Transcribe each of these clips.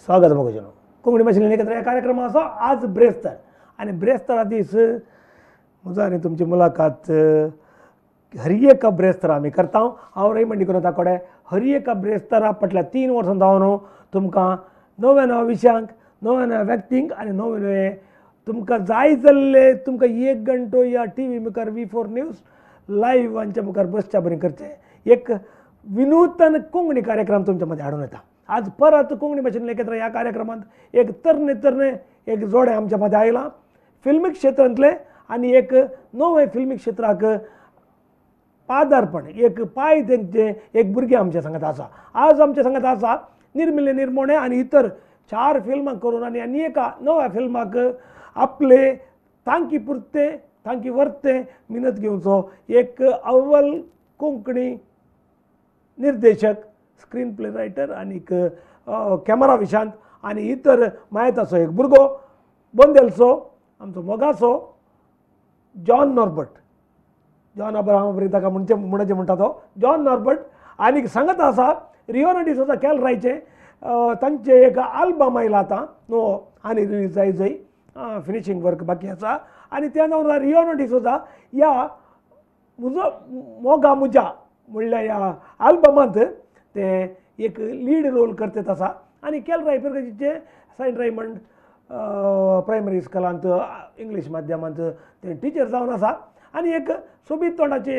स्वागत भोगजनो कोंकणी भाशेन एकत्र ह्या कार्यक्रमाचो आज ब्रेस्तार आनी ब्रेस्तारा दीस म्हजो आनी तुमची मुलाखत हरिएका ब्रेस्तार आमी करता हांव रैमंडी करून कोडे हरिएका ब्रेस्तारा फाटल्या 3 वर्सां जावन तुमकां नव्या नव्या विशयांक नव्या नव्या व्यक्तींक आनी नवे नवे तुमकां जाय जाल्ले तुमकां 1 घंटो या टीव्ही मुखार V4 न्यूज लायव्ह हांच्या मुखार बसच्या बरें करचें एक विनूतन कोंकणी कार्यक्रम तुमच्या मदीं हाडून येता. आज परत कोंकणी भाशेन एकत्र ह्या कार्यक्रमांत एक तरणे एक जोडे आमच्या मदीं आयला फिल्मी क्षेत्रांतले आनी एक नवे फिल्मी क्षेत्राक पादार्पण एक पांय तेंचे एक भुरगे आमच्या सांगात आसा. आज आमच्या सांगात आसा निर्मिले निर्मोणे आनी इतर 4 फिल्मां करून आनी आनी एका नव्या फिल्माक आपले तांकी पुरते तांकी वर्ते मिनत घेवचो एक अव्वल कोंकणी निर्देशक स्क्रीन प्ले रायटर आनी कॅमेरा विशांत आनी इतर मायेताचो एक भुरगो बोंदेलचो आमचो मोगाचो जॉन नॉर्बर्ट जॉन अब्राहम ताका म्हणजे म्हणटा तो जॉन नॉर्बर्ट आनी सांगत आसा रिओना डिसोजा कॅलरायचे तांचे एक आल्बम आयला आतां नो आनी रिलीज जाय फिनिशींग वर्क बाकी आसा आनी त्या नांवान रिओना डिसोजा ह्या म्हजो मोगा मुजा म्हणल्या ह्या आल्बमांत ते एक लीड रोल करतात आसा आनी कॅलरायचे सेंट रेमंड प्रायमरी स्कुलांत इंग्लीश माध्यमांत ते टिचर जावन आसा आनी एक सोबीत तोंडाचे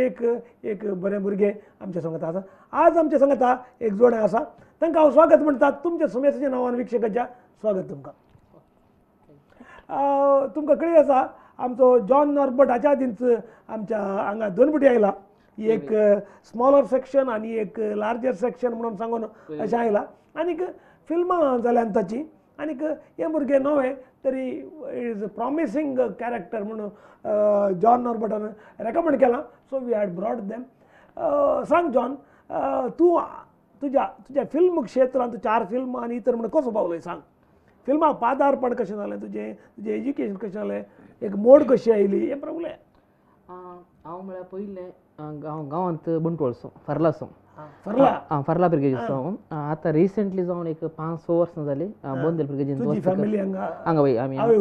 एक बरे भुरगे आमच्या सांगता आसा. आज आमच्या सांगता एक जोडे आसा तांकां हांव स्वागत म्हणटा तुमच्या समेताच्या नांवान वीक्षकाच्या स्वागत तुमकां. तुमकां कळ्ळी आसा आमचो जॉन नॉर्बर्ट हाच्या आदींच आमच्या हांगा 2 बुटी आयला एक स्मॉलर सेक्शन आनी एक लार्जर सेक्शन म्हणून सांगून अशें आयला आनीक फिल्मां जाल्यात ताची आनीक हे भुरगे नवे तरी इज प्रॉमिसींग कॅरेक्टर म्हणून जॉन नॉर्बर्टान रेकमेंड केलां so we had brought them. सांग जॉन तूं तुज्या फिल्म क्षेत्रांत 4 फिल्मां आनी इतर म्हणून कसो पावलोय सांग. फिल्मां पादार्पण कशें जालें तुजें एज्युकेशन कशें जालें एक मोड कशी आयली हें प्रॉब्लेम. हांव म्हळ्यार पयलें गांवांत बंटोळसो फर्लासो फर्ला पिरगेजीचो आतां रिसेंटली जावन एक 5-6 वर्सां जालीं बोंदेल पिरगेजीन हांगा वय आमी आवय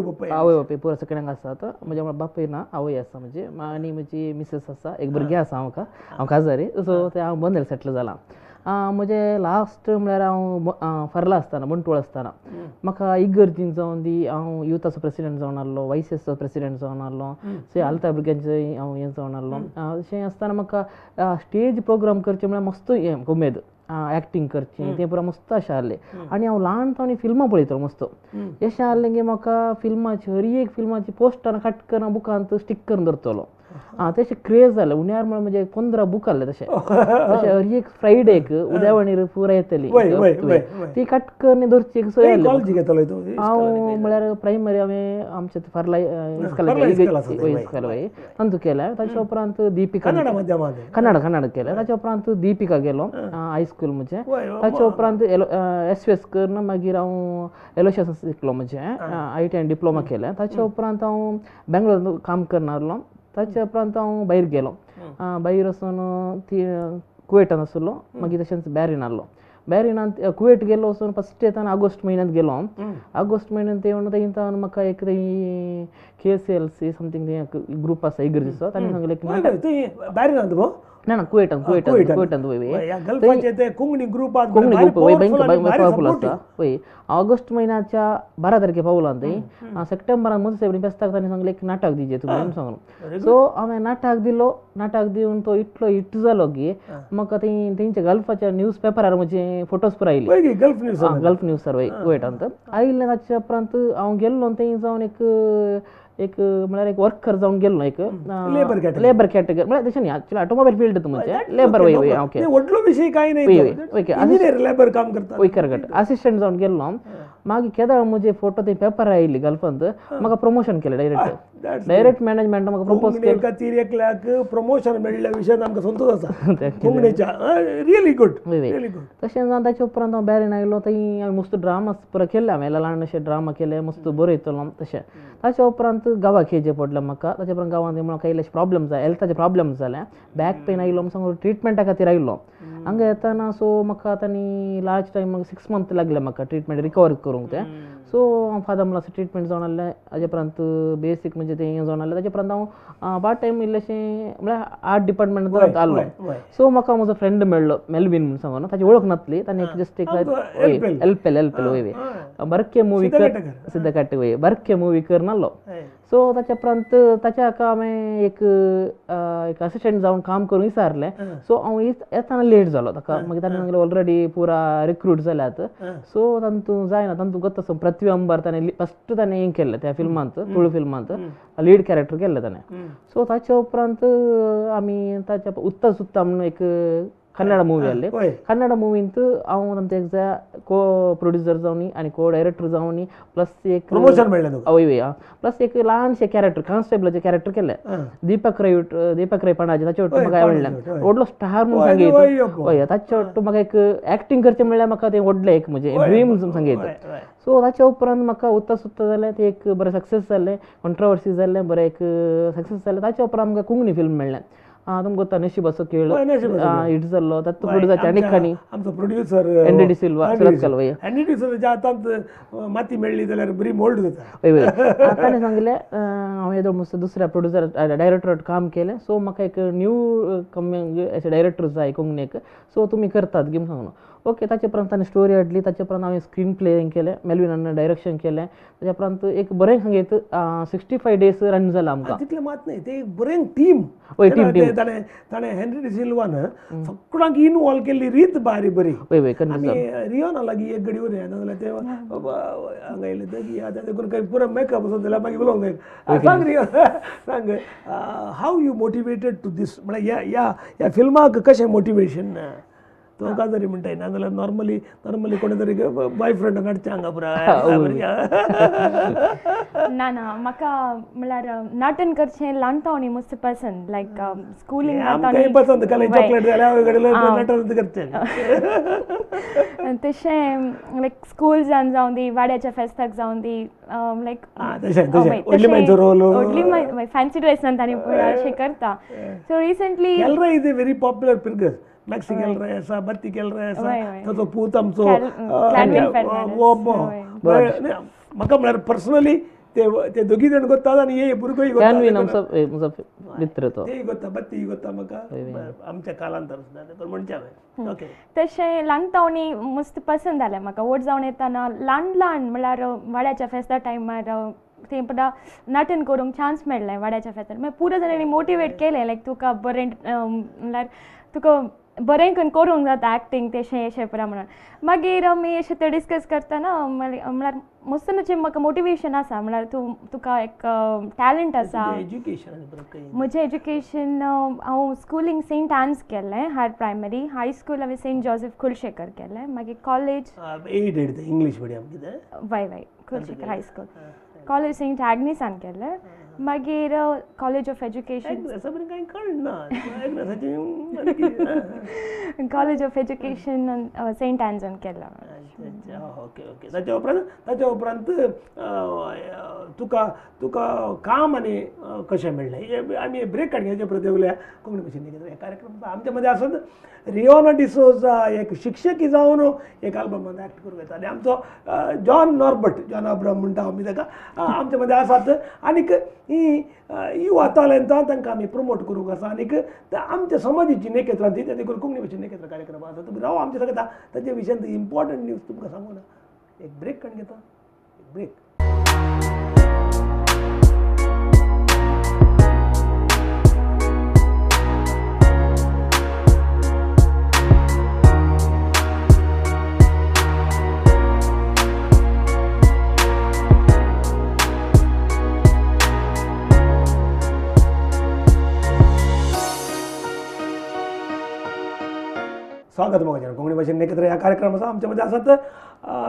बापूय पुरो सगळें हांगा आसात. म्हज्या बापूय ना आवय आसा म्हणजे आनी म्हजी मिसेस आसा एक भुरगें आसा हांव काजारी सो ते हांव बोंदेल सेटल जालां. म्हजे लास्ट म्हळ्यार हांव फर्ला आसतना बंटोळ आसतना म्हाका इगर्जीन जावन दी हांव युथाचो प्रेसिडेंट जावन आहलो वायसीएसचो प्रेसिडेंट जावन आहलो सो आलता भुरग्यांचें हांव हें जावन आहलो. अशें आसतना म्हाका स्टेज प्रोग्राम करचें म्हळ्यार मस्त हें उमेद एक्टींग करचें तें पुरो मस्त अशें आहलें आनी हांव ल्हानपणी फिल्मां पळयतालो मस्त अशें आहलें की म्हाका फिल्माची हर एक फिल्माची पोस्टर कट करून बुकांत स्टिक करून दवरतलो. तशें क्रेज जालें उण्यार म्हळ्यार म्हणजे 15 बूक आहले तशें हर एक फ्रायडेक उद्यावणीर पुराय येतली ती कट करून दवरची सोय हांव म्हळ्यार प्रायमरी हांवें आमच्या फार्ला इस्कॉल वय तातूंत केलें. ताच्या उपरांत दीपिका कन्नड केलें. ताच्या उपरांत दीपिका गेलो हायस्कूल म्हजें. ताच्या उपरांत SVS करून मागीर हांव एलोशियस शिकलो म्हजें IT आनी डिप्लोमा केलें. ताच्या उपरांत हांव बेंगलोर काम करना आहलो. ताच्या उपरांत हांव भायर गेलो भायर वचून ती कुवेटान आसलो मागीर तशेंच बॅरीन आहलो. बॅरिनांत कुवेट गेलो वचून फस्ट येताना ऑगस्ट म्हयन्यांत गेलो. ऑगस्ट म्हयन्यांत येवन थंय म्हाका एक KCLC समथींग ग्रूप आसा इगर्जीचो ताणें सांगलें की बॅरिनांत ना कुवेटान कोंकणी ग्रूप पावरफूल आसा वय. ऑगस्ट म्हयन्याच्या 12 तारखे पावलो थंय. सप्टेंबरान मदीं सेब्री बेस्ताक ताणें सांगलें एक नाटक दिजे तुमी म्हणून सांगलो. सो हांवें नाटक दिलो. नाटक दिवन तो इतलो हिट जालो की म्हाका तेंच्या गल्फाच्या न्यूज पेपरार म्हजे फोटोज पुरो आयले गल्फ न्यूज सर वय कुवेटांत आयिल्ले. ताच्या उपरांत हांव गेल्लो थंय जावन एक म्हळ्यार एक वर्कर जावन गेल्लो एक लेबर कॅटेगरी म्हळ्यार तशें न्ही एक्चुअली ऑटोमोबाईल फील्ड म्हणजे लेबर वय वय ओके व्हडलो विशय कांय न्ही लेबर काम करता वय करगट असिस्टंट जावन गेल्लो. मागीर केदां म्हजे फोटो ते पेपर आयिल्ले गल्फांत म्हाका प्रमोशन केलें डायरेक्ट डायरेक्ट मॅनेजमेंट म्हाका प्रपोज कोंकणी खातीर एकल्याक प्रमोशन मेळिल्ल्या विशयान आमकां संतोश आसा कोंकणीच्या रियली गुड रियली गुड. तशें जावन ताचे उपरांत हांव बॅरेन आयलो थंय हांवें मस्त ड्रामा पुरो केले हांवें ल्हान अशे ड्रामा केले मस्त बरयतलो तशें. ताचे उपरांत गांवाक येवचें पडलें म्हाका. ताचे उपरांत गांवांत म्हाका इल्लेशे प्रॉब्लम जाय हेल्थाचे प्रॉब्लम जाले. बॅक पेन आयलो सांगून ट्रिटमेंटा खातीर आयलो. हांगा येताना सो म्हाका आतां लास्ट टायम म्हाका 6 मंथ लागले म्हाका ट्रिटमेंट रिकवर करूंक तें. सो हांव फादर म्हणल्यार ट्रिटमेंट जावन आहलें. हाजे उपरांत बेसीक म्हणजे तें हें जावन आहलें. ताचे उपरांत हांव पार्ट टायम इल्लेशें म्हळ्यार आर्ट डिपार्टमेंटांत आहलो. सो म्हाका म्हजो फ्रेंड मेळ्ळो मेल्विन म्हणून सांगून. ताची वळख नासली. ताणें एक जस्ट एक एल्पेल वय बरके मुवी कर सिद्ध काटे वय बरके मुवी कर नाहलो. सो ताचे उपरांत ताच्या हाका हांवें एक असिस्टंट जावन काम करूंक विचारलें. सो हांव येताना लेट जालो ताका. मागीर ताणें सांगलें ऑलरेडी पुरा रिक्रूट जाल्यात. सो तांतूं जायना तांतूं गत पृथ्वी अंबर ताणें फस्ट ताणें हें केल्लें त्या फिल्मांत तुळू फिल्मांत लीड कॅरेक्टर केल्लें ताणें. सो ताचे उपरांत आमी ताच्या उत्ता सुत्ता म्हणून एक कन्नड मुवी आहली. कन्नड मुवींत हांव तांचे को प्रोड्युसर जावनी आनी को डायरेक्टर जावनी प्लस एक प्रमोशन मेळ्ळें तुका. वय प्लस एक ल्हानशें कॅरेक्टर कॉन्स्टेबलाचें कॅरेक्टर केलें. दीपक रै पणाचे ताचे वाटून म्हाका मेळ्ळें व्हडलो स्टार म्हणून सांगीत. हय ताचे वाटून म्हाका एक एक्टींग करचें म्हणल्यार म्हाका तें व्हडलें एक म्हणजे ड्रीम सांगीत. सो ताचे उपरांत म्हाका उत्ता सुत्ता जालें तें एक बरें सक्सेस जालें. कॉन्ट्रोवर्सी जालें बरें एक सक्सेस जालें. ताचे उपरांत म्हाका कोंकणी फिल्म मेळ्ळें. तुमकां तो नशिबाचो खेळ हिट जाल्लो. तातूंत प्रोड्यूसर आनीक खानी आमचो प्रोड्युसर एनडी सिल्वा सुरत कालवय एनडी सिल्वा आतांत माती मेळ्ळी जाल्यार बरी मोल्ड जाता. वय ताणें सांगलें हांव येदो मस्त दुसऱ्या प्रोड्युसर डायरेक्टरांत काम केलें. सो म्हाका एक न्यू कमिंग अशे डायरेक्टर जाय कोंकणीक. सो तुमी करतात गी म्हणून सांगलो. ओके ताचे उपरांत ताणें स्टोरी हाडली. ताचे उपरांत हांवें स्क्रीन प्ले केलें. मेल्विनान डायरेक्शन केलें. ताचे उपरांत एक बरें सांगीत 65 days रन जालां आमकां. तितलें मात न्ही तें एक बरें टीम. वय टीम ताणें हेनरी सिल्वान सगळ्यांक इनवॉल्व केल्ली रीत बारी बरी. वय आमी रियोना लागीं एक घडी उरया नाजाल्यार ते हांगा येयले देखून काही पुरो मेकअप वचून जाल्यार मागीर उलोवंक जाय. सांग रियो सांग हाव यू मोटिवेटेड टू दीस म्हळ्यार ह्या फिल्माक कशें मोटिवेशन तो का जरी म्हणटाय नाजाल्यार नॉर्मली कोणी तरी बॉयफ्रेंड काडचें हांगा पुरा. ना म्हाका म्हळ्यार नाटन करचें ल्हानपणी मस्त पसंद लायक स्कुलींग पसंद काले चॉकलेट जाल्यार नाटन करचें. तशें लायक स्कूल्सान जावं दी वाड्याच्या फेस्ताक जावं दी लायक व्हडली फॅन्सी ड्रेस तांणी अशें करता. सो रिसंटली केलरा is a very popular picture. Maxi केलराय आसा बत्ती केलराय आसा ताचो पूत आमचो म्हाका म्हळ्यार पर्सनली ते दोगी जाण करतात आनी हे भुरगोय मित्र तेय करता बत्ती करता म्हाका आमच्या कालांतर म्हणचे. ओके तशें ल्हानपणी मस्त पसंद जालें म्हाका. व्हड जावन येताना ल्हान म्हळ्यार वाड्याच्या फेस्ता टायमार ते पडा नाटन करूंक चान्स मेळ्ळें वाड्याच्या फेस्तार. मागीर पुरो जाणांनी मोटिवेट केलें लायक तुका बरें म्हळ्यार तुका बरें करूंक जाता एक्टींग तेशें अशें पुरा म्हणून. मागीर आमी अशें ते डिस्कस करतना म्हळ्यार मस्तूच म्हाका मोटिवेशन आसा. म्हळ्यार तुका एक टॅलंट आसा. म्हजें एज्युकेशन हांव स्कुलींग सेंट एन्स केल्लें हायर प्रायमरी. हाय स्कूल हांवें सेंट जोसेफ कुलशेकर केलें. मागीर कॉलेज इंग्लीश मिडियम कितें वय Kulshekar high school. College saint एग्निसान केलें. मागीर college of education college of education saint एन्सान केलां. ओके ताच्या उपरांत तुका काम आनी कशें मेळ्ळें आमी ब्रेक काडचे परत उलया कोंकणी भाशेन कार्यक्रम आमच्या मध्ये आसत. रियोना डिसोजा एक शिक्षकी जावन एक आल्बमांत एक्ट करूंक येता आनी आमचो जॉन अब्राम म्हणटा आमी ताका आमच्या मध्ये आसात. आनीक ही युवा टॅलंटां तांकां आमी प्रमोट करूंक आसा. आनीक आमच्या समाजाची नेकेत्रांती ते देखून कोंकणी भाशेन नेकेत्र कार्यक्रम आसा. तुमी राव आमचे सगळ्या ताचे विशयान इम्पॉर्टंट न्यूज तुमकां सांगू ना. एक ब्रेक काडून घेता एक ब्रेक. स्वागत मग कोंकणी भाशेन नेकेत्र ह्या कार्यक्रमाचा आमच्या मध्ये आसात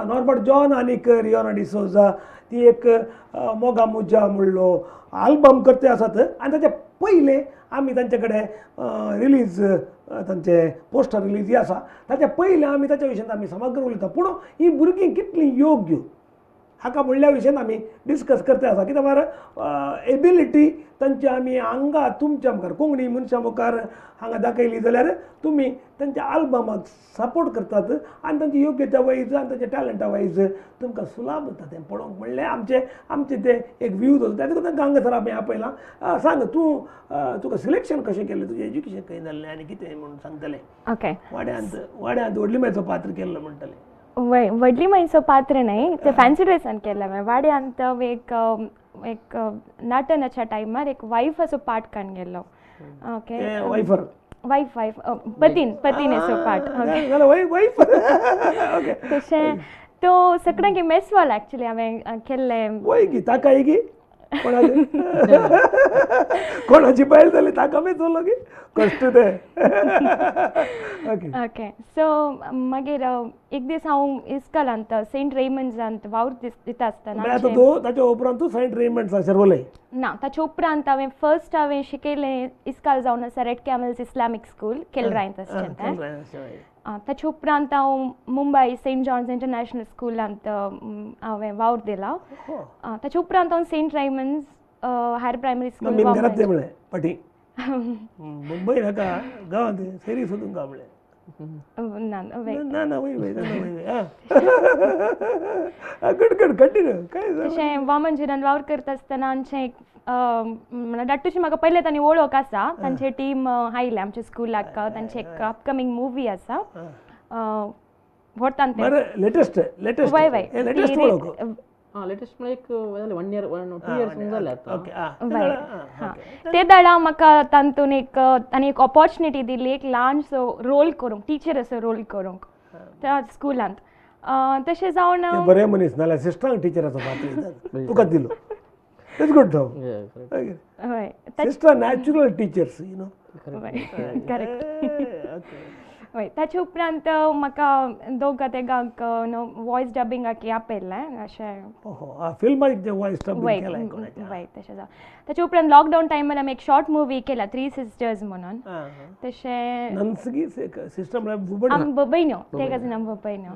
नॉर्बर्ट जॉन आनीक रियोना डिसोजा. ती एक मोगा मुज्जा म्हणलो आल्बम करते आसात आनी ताचे पयले आमी तांचे रिलीज तांचे पोस्टर रिलीज जी आसा ताचे पयले आमी ताच्या विशयान आमी समग्र उलयता पूण ही भुरगीं कितलीं योग्य हाका म्हणल्या विशयान आमी डिस्कस करते आसा कित्याक म्हळ्यार एबिलिटी तांचे आमी हांगा तुमच्या मुखार कोंकणी मनशां मुखार हांगा दाखयली जाल्यार तुमी तांच्या आल्बमाक सपोर्ट करतात आनी तांची योग्यता वायज आनी तांच्या टॅलंटा वायज तुमकां सुलाभ जाता तें पळोवंक म्हणलें आमचे ते एक व्ह्यूज आसा ताका तांकां हांगासर आमी आपयलां सांग तुका सिलेक्शन कशें केलें तुजें एज्युकेशन खंय जाल्लें आनी कितें म्हणून सांगतलें ओके वाड्यांत व्हडली मायचो पात्र केल्लो म्हणटलें व्हडली मायचो पात्र नाही ते फॅन्सी ड्रेसान केलं हांवें वाड्यांत एक नाटनाच्या टायमार एक वायफ असो पार्ट काण गेल्लो ओके वायफर वायफ पतीन असो पार्ट तशें तो सगळ्यांक मेसवाल एक्चुली हांवें केल्लें वय गी ताका गी कोणाची बायल जाली ताका बी चोलो गी कश्ट ते ओके सो मागीर एक दीस हांव इस्कॉलांत सेंट रेमंड्सांत वावर दिता आसतना ताच्या उपरांत तूं सेंट रेमंड्साचेर उलय ना ताच्या उपरांत हांवें शिकयलें इस्कॉल जावन आसा रेड कॅमल्स इस्लामीक स्कूल केलरांत आसचें ताच्या उपरांत हांव मुंबय सेंट जॉन्स इंटरनॅशनल स्कुलांत हांवें वावर दिला ताच्या उपरांत हांव Saint Raymond's higher primary school पटी मुंबय नाका गांवांत सेरी सोदूंक गावले तशें वामनजिरान वावर करता आसतना आमचें डाटूची म्हाका पयले तांणी वळख आसा तांचे टीम आयले आमच्या स्कुलाक तांचे एक अपकमींग मुवी आसा व्हॉट लेटेस्ट वय वय लेटेस्ट एक 1 year 2 years जाले ते दाडा म्हाका तातूंत तांणी एक ऑपॉर्च्युनिटी दिल्ली एक ल्हानसो रोल करूंक टीचर असो रोल करूंक त्या स्कुलांत तशें जावन बरें मनीस नाल्यार सिस्टरांक टिचराचो पात्र तुका दिलो इट्स गुड जॉब हय sister natural teachers you know correct हय ताच्या उपरांत म्हाका दोगा तेगांक वॉयस डबिंगाक आपयल्लें अशें फिल्माक जे वॉयस डबिंग केलां वय तशें जावन ताच्या उपरांत लॉकडावन टायमार आमी एक शॉर्ट मुवी केला 3 sisters म्हणून तशें नंसगी सिस्टर म्हळ्यार भयण्यो तेका जाण भयण्यो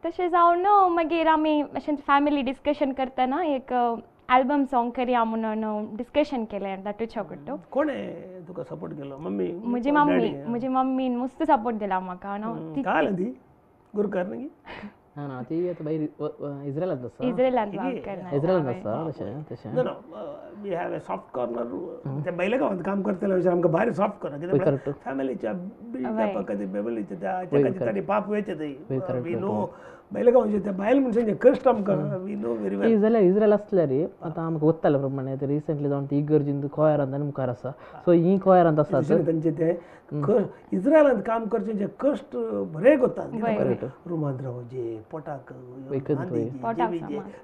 तशें जावन मागीर आमी अशें फॅमिली डिस्कशन करतना एक आल्बम सॉंग करया म्हणून डिस्कशन केलें दाटूच्या कुट्टू कोणें तुका सपोर्ट केलो मम्मी म्हजी मम्मीन मस्त सपोर्ट दिला म्हाका काल ती गुरकार न्ही ना ती आता बाई इस्रायलांत आसा इस्रायलांत आसा तशें no we have a soft corner त्या बैले गांवांत काम करतले विचार आमकां भारी सॉफ्ट कॉर्नर कित्याक फॅमिलीच्या बिल्डअपाक फॅमिलीच्या त्या चेकाची ताडी पाप वेचे थंय वी नो बैले गांवचे त्या बायल मनशांचे कश्ट आमकां वी नो वेरी वेल जाल्यार इस्रायल आसल्यार आतां आमकां वताले प्रमाणे रिसंटली जावन ती इगर्जीन कॉयरांत आनी मुखार आसा सो ही कॉयरांत आसा तांचे ते इस्रायलांत काम करचे जे कश्ट बरे करतात रुमांत रावचे पोटाक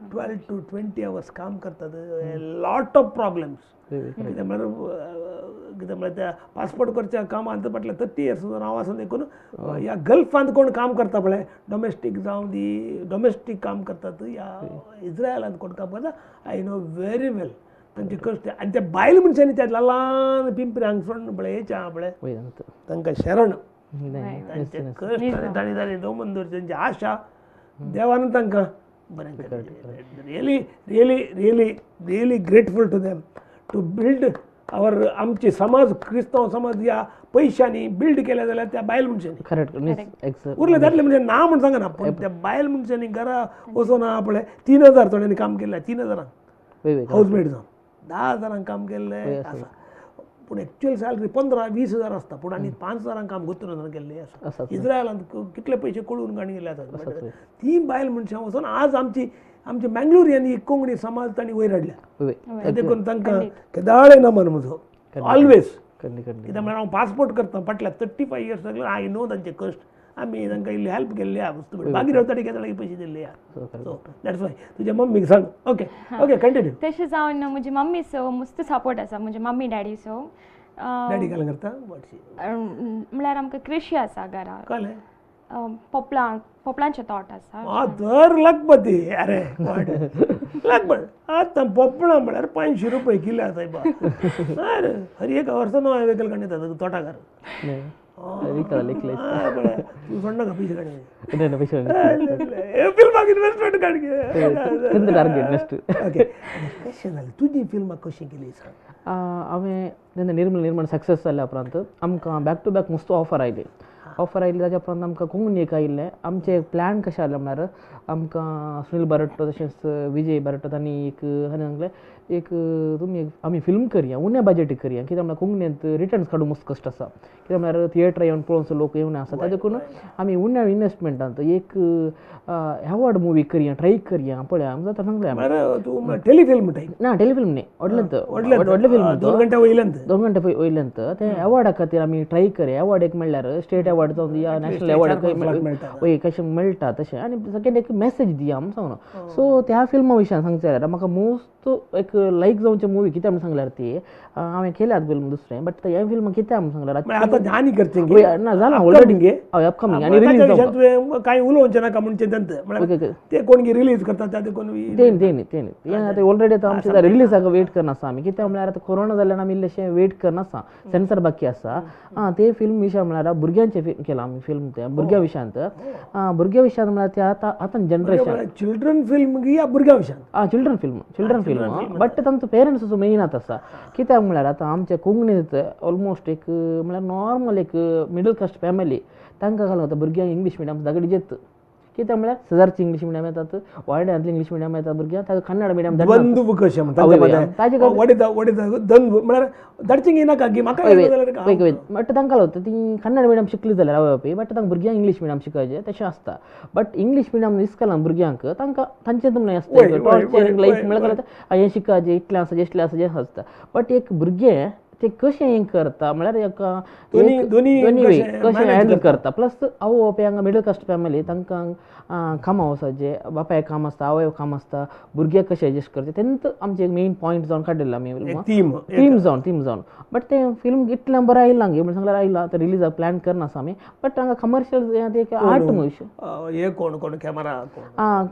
12 to 20 hours काम करतात लॉट ऑफ प्रॉब्लेम्स कित्याक म्हळ्यार त्या पासपोर्ट करच्या कामांत फाटल्या 30 years हांव आसा देखून ह्या गल्फांत कोण काम करता पळय डोमेस्टीक जावं दी डोमेस्टीक काम करतात ह्या इस्रायलांत कोण काम करता आय नो वेरी वेल तांचे कश्ट आनी त्या बायल मनशांनी त्या ल्हान पिंपरी हांगसर पळय हेच्या पळय तांकां शरण तांचे कश्ट आनी तांणी दवरून दवरचे तांची आशा देवान तांकां बरें really really really really grateful to them to build our आमचे समाज क्रिस्तांव समाज ह्या पयशांनी बिल्ड केले जाल्यार त्या बायल मनशांनी उरले दादले म्हणजे ना म्हण सांगना पूण त्या बायल मनशांनी घरा वचून आहा पळय 3000 थोड्यांनी काम केलें 3000 हाऊसमेट जावन 10,000 काम केल्लें आसा पूण एक्चुअल सॅलरी 15-20 हजार आसता पूण आनी 5,000 काम गुंतून केल्लें आसा इस्रायलांत कितले पयशे कळून गाणी गेले आसात ती बायल मनशां वचून आज आमची मँगलोरियांनी कोंकणी समाज तांणी वयर हाडल्या देखून तांकां केदाळे नमन म्हजो ऑलवेज कित्याक म्हळ्यार हांव पासपोर्ट करता फाटल्या 35 years जाले आय नो तांचे कश्ट आमी तांकां इल्ली हेल्प केल्ली आहा वस्तू बागीर रावता केन्ना पयशे दिल्ले आहा सो दॅट्स वाय तुज्या मम्मीक सांग ओके ओके कंटिन्यू तशें जावन म्हजी मम्मी सो मस्त सपोर्ट आसा म्हजे मम्मी डॅडी सो डॅडी काल करता म्हळ्यार आमकां कृशी आसा घरा कळ्ळें पोपलांचे थॉट आसा तर लखपती अरे लखपत आता पोपळा म्हळ्यार 500 रुपये किलो आसा अरे हरी एक वर्ष नो वेकल काणी तोटाकार तू सोड नाका पयशे काणी फिल्माक इन्वेस्टमेंट काड ओके कशें जालें तुजी फिल्माक कशी केली सांग हांवें जेन्ना निर्माण सक्सेस जाल्या उपरांत आमकां बॅक टू बॅक मस्त ऑफर आयली ताच्या उपरांत आमकां कोंकणी एक आयिल्लें आमचें प्लॅन कशें आसलें म्हळ्यार आमकां सुनील बरट्टो तशेंच विजय बरट्टो तांणी एक सांगलें एक तुमी आमी फिल्म करया उण्या बजेटीक करया कित्याक म्हळ्यार कोंकणींत रिटर्न्स काडूंक मस्त कश्ट आसा कित्याक म्हळ्यार थिएटर येवन पळोवन लोक येवना आसा ताजे करून आमी उण्या इन्वेस्टमेंटांत एक अवॉर्ड मुवी करया ट्राय करया पळया जाता सांगलें तूं टेलिफिल्म टायप ना टेलिफिल्म न्ही व्हडले फिल्म 2 घंटे वयल्यान 2 घंटे वयल्यान ते अवॉर्डा खातीर आमी ट्राय करया अवॉर्ड एक म्हणल्यार स्टेट अवॉर्ड जावन या नॅशनल अवॉर्ड वय कशें मेळटा तशें आनी सेकेंड एक मॅसेज दिया आमी सांगून सो त्या फिल्मा विशयान सांगचें जाल्यार म्हाका मोस्ट एक लायक जावचे मुवी कित्याक म्हण सांगल्यार ती हांवें केल्यात फिल्म दुसरें बट ह्या फिल्म कित्याक म्हण सांगल्यार आतां आनी करचें ना जालां ऑलरेडी अपकमींग आनी रिलीज कांय उलोवचें नाका म्हणचे तेंत ते कोण रिलीज करता ते कोण ते आतां ऑलरेडी आतां आमचे रिलीजाक वेट करना आसा आमी कित्याक म्हळ्यार आतां कोरोना जाल्यार आमी इल्लेशें वेट करना आसा सेन्सर बाकी आसा ते फिल्म विशयान म्हळ्यार भुरग्यांचे केला आमी फिल्म ते भुरग्यां विशयांत म्हळ्यार ते आतां जनरेशन चिल्ड्रन फिल्म या भुरग्यां विशयान चिल्ड्रन फिल्म बट तांचो पेरंट्स मेयनात आसा कित्याक म्हळ्यार आतां आमचे कोंकणींत ऑलमोस्ट एक म्हळ्यार नॉर्मल एक मिडल कास्ट फॅमिली तांकां घालून वता भुरग्यांक इंग्लीश मिडियम दागडी जेत कित्याक म्हळ्यार शेजारची इंग्लीश मिडियम येतात वाड्यांतली इंग्लीश मिडियम येतात भुरग्यांक ताका कन्नड मिडियम बंदूक कशें म्हळ्यार धाडचें नाका की म्हाका बट तांकां लागता ती कन्नड मिडियम शिकली जाल्यार आवय बट तांकां भुरग्यांक इंग्लीश मिडियम शिकयचें तशें आसता बट इंग्लीश मिडियम इस्कलान भुरग्यांक तांकां तांचें तुमने आसता टॉर्चरींग लायफ म्हळ्यार हें शिकपाचें इतलें आसा जें आसता बट एक भुरगें ते कशें हें करता म्हळ्यार दोनी कशें हँडल करता प्लस आवय बापायक मिडल कास्ट फॅमिली तांकां कामां वचपाचें बापायक काम आसता आवय काम आसता भुरग्याक कशें एडजस्ट करचें तेंत आमचें एक मेन पॉयंट जावन काडिल्लो आमी थीम जावन बट तें फिल्म इतलें बरें आयलां गे म्हण सांगल्यार आयलां आतां रिलीजाक प्लॅन करना आसा आमी बट तांकां कमर्शियल एक आर्ट मूवी हे कोण कॅमेरा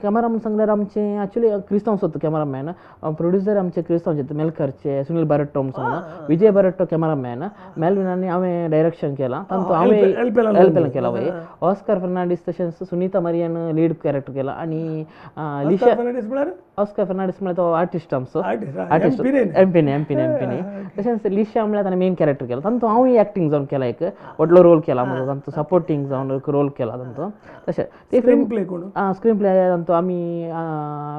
कॅमेरा म्हण सांगल्यार आमचें एक्चुली क्रिस्तांव सोद कॅमेरामॅन प्रोड्युसर आमचे क्रिस्तांवचे मेलकरचे सुनील बरट्टो म्हण सांगला विजय बरट्टो कॅमेरामॅन मेलविन आनी हांवें डायरेक्शन केलां तांचो हांवें हेल्पेन केला वय ऑस्कार फर्नांडीस तशेंच सुनीता मारियान लीड कॅरेक्टर केला आनी ऑस्कार फर्नांडीस म्हळ्यार तो आर्टिस्ट आमचो आर्टिस्ट एमपीने तशेंच लिशा म्हळ्यार ताणें मेन कॅरेक्टर केला तांचो हांवूय एक्टींग जावन केला एक व्हडलो रोल केला म्हजो तांचो सपोर्टींग जावन एक रोल केला तांचो तशें ते स्क्रीन प्ले स्क्रीन प्ले तांचो आमी